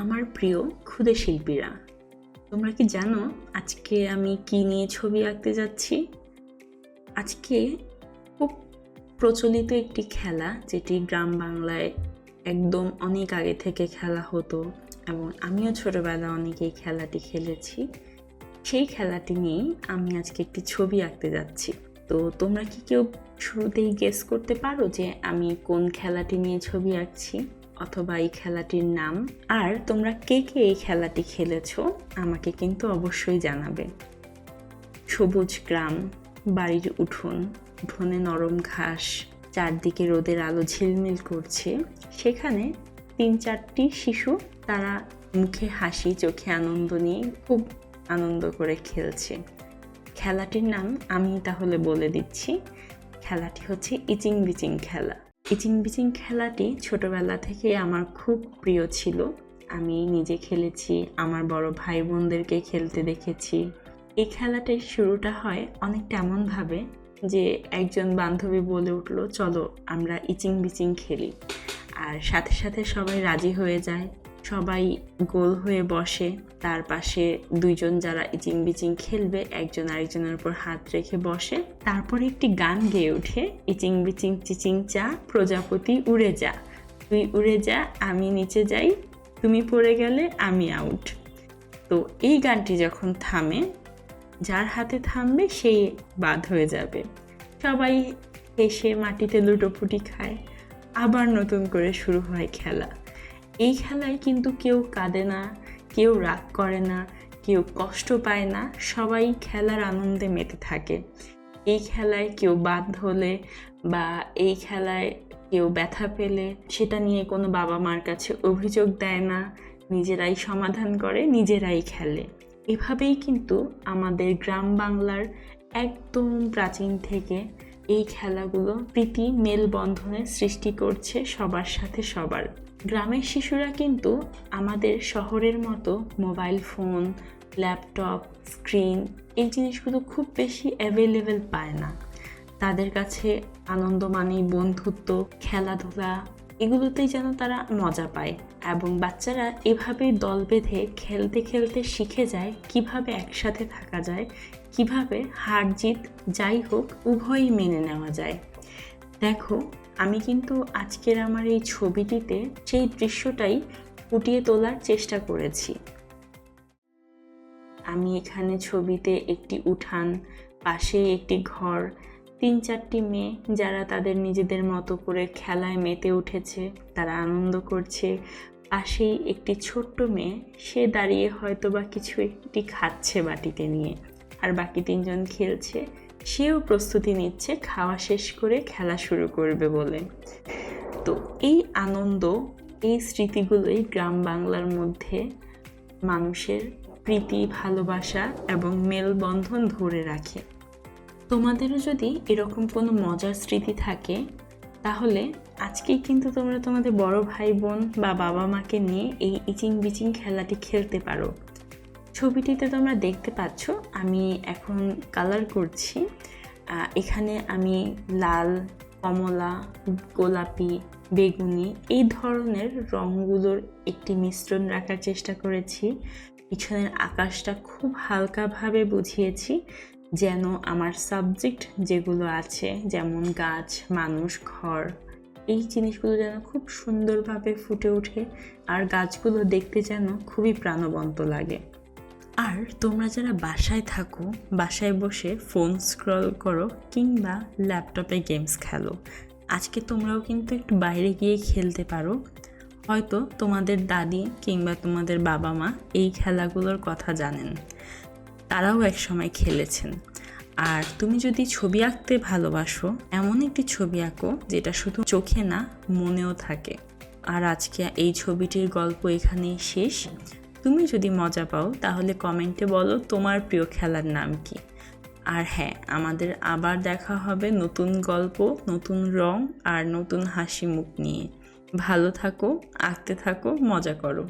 আমার প্রিয় ক্ষুদে শিল্পীরা, তোমরা কি জানো আজকে আমি কি নিয়ে ছবি আঁকতে যাচ্ছি? আজকে খুব প্রচলিত একটি খেলা, যেটি গ্রাম বাংলায় একদম অনেক আগে থেকে খেলা হতো এবং আমিও ছোটবেলায় অনেক এই খেলাটি খেলেছি। সেই খেলাটি নিয়েই আমি আজকে একটি ছবি আঁকতে যাচ্ছি। তো তোমরা কি কেউ শুরুতেই গেস করতে পারো যে আমি কোন খেলাটি নিয়ে ছবি আঁকছি অথবা এই খেলাটির নাম? আর তোমরা কে কে এই খেলাটি খেলেছো আমাকে কিন্তু অবশ্যই জানাবে। সবুজ গ্রাম, বাড়ির উঠোনে নরম ঘাস, চারদিকে রোদের আলো ঝিলমিল করছে। সেখানে 3-4টি শিশু, তারা মুখে হাসি, চোখে আনন্দ নিয়ে খুব আনন্দ করে খেলছে। খেলাটির নাম আমি তাহলে বলে দিচ্ছি। খেলাটি হচ্ছে ইচিং বিচিং খেলা। ইচিং বিচিং খেলাটি ছোটবেলা থেকে আমার খুব প্রিয় ছিল। আমি নিজে খেলেছি, আমার বড় ভাই বোনদেরকে খেলতে দেখেছি। এই খেলাটির শুরুটা হয় অনেকটা এমনভাবে যে একজন বান্ধবী বলে উঠলো, চলো আমরা ইচিং বিচিং খেলি। আর সাথে সাথে সবাই রাজি হয়ে যায়। সবাই গোল হয়ে বসে, তার পাশে দুইজন যারা ইচিং বিচিং খেলবে একজন আরেকজনের উপর হাত রেখে বসে। তারপরে একটি গান গেয়ে ওঠে, ইচিং বিচিং চিচিং চা, প্রজাপতি উড়ে যা, তুই উড়ে যা আমি নিচে যাই, তুমি পড়ে গেলে আমি আউট। তো এই গানটি যখন থামে, যার হাতে থামবে সেই বাদ হয়ে যাবে। সবাই হেসে মাটিতে লুটোপুটি খায়, আবার নতুন করে শুরু হয় খেলা। এই খেলায় কিন্তু কেউ কাঁদে না, কেউ রাগ করে না, কেউ কষ্ট পায় না, সবাই খেলার আনন্দে মেতে থাকে। এই খেলায় কেউ বাদ হলে বা এই খেলায় কেউ ব্যথা পেলে সেটা নিয়ে কোনো বাবা মার কাছে অভিযোগ দেয় না, নিজেরাই সমাধান করে, নিজেরাই খেলে। এভাবেই কিন্তু আমাদের গ্রাম বাংলার একদম প্রাচীন থেকে এই খেলাগুলো প্রীতি মেলবন্ধনের সৃষ্টি করছে সবার সাথে সবার। গ্রামের শিশুরা কিন্তু আমাদের শহরের মতো মোবাইল ফোন, ল্যাপটপ, স্ক্রিন এই জিনিসগুলো খুব বেশি অ্যাভেলেবেল পায় না। তাদের কাছে আনন্দ মানেই বন্ধুত্ব, খেলাধুলা, এগুলোতেই যেন তারা মজা পায়। এবং বাচ্চারা এভাবেই দল বেঁধে খেলতে খেলতে শিখে যায় কিভাবে একসাথে থাকা যায়, কিভাবে হার জিত যাই হোক উভয়ই মেনে নেওয়া যায়। দেখো, আমি কিন্তু আজকের আমার এই ছবিটিতে সেই দৃশ্যটাই ফুটিয়ে তোলার চেষ্টা করেছি। আমি এখানে ছবিতে একটি উঠান, পাশে একটি ঘর, 3-4টি মেয়ে যারা তাদের নিজেদের মতো করে খেলায় মেতে উঠেছে, তারা আনন্দ করছে। পাশেই একটি ছোট্ট মেয়ে, সে দাঁড়িয়ে হয়তো বা কিছু একটি খাচ্ছে বাটিতে নিয়ে, আর বাকি 3জন খেলছে। সেও প্রস্তুতি নিচ্ছে খাওয়া শেষ করে খেলা শুরু করবে বলে। তো এই আনন্দ, এই স্মৃতিগুলোই গ্রাম বাংলার মধ্যে মানুষের প্রীতি, ভালোবাসা এবং মেলবন্ধন ধরে রাখে। তোমাদেরও যদি এরকম কোনো মজার স্মৃতি থাকে, তাহলে আজকেই কিন্তু তোমরা তোমাদের বড় ভাই বোন বা বাবা মাকে নিয়ে এই ইচিং বিচিং খেলাটি খেলতে পারো। ছবিটিতে তোমরা দেখতে পাচ্ছ আমি এখন কালার করছি। এখানে আমি লাল, কমলা, গোলাপি, বেগুনি এই ধরনের রঙগুলোর একটি মিশ্রণ রাখার চেষ্টা করেছি। পিছনের আকাশটা খুব হালকাভাবে বুঝিয়েছি, যেন আমার সাবজেক্ট যেগুলো আছে, যেমন গাছ, মানুষ, ঘর, এই জিনিসগুলো যেন খুব সুন্দরভাবে ফুটে ওঠে আর গাছগুলো দেখতে যেন খুবই প্রাণবন্ত লাগে। আর তোমরা যারা বাসায় থাকো, বাসায় বসে ফোন স্ক্রল করো কিংবা ল্যাপটপে গেমস খেলো, আজকে তোমরাও কিন্তু একটু বাইরে গিয়ে খেলতে পারো। হয়তো তোমাদের দাদি কিংবা তোমাদের বাবা মা এই খেলাগুলোর কথা জানেন, তারাও একসময় খেলেছেন। আর তুমি যদি ছবি আঁকতে ভালোবাসো, এমন একটি ছবি আঁকো যেটা শুধু চোখে না মনেও থাকে। আর আজকে এই ছবিটির গল্প এখানেই শেষ। তুমি যদি মজা পাও তাহলে কমেন্টে বলো তোমার প্রিয় খেলার নাম কি। আর হ্যাঁ, আমাদের আবার দেখা হবে নতুন গল্প, নতুন রং আর নতুন হাসি মুখ নিয়ে। ভালো থাকো, আঁকতে থাকো, মজা করো।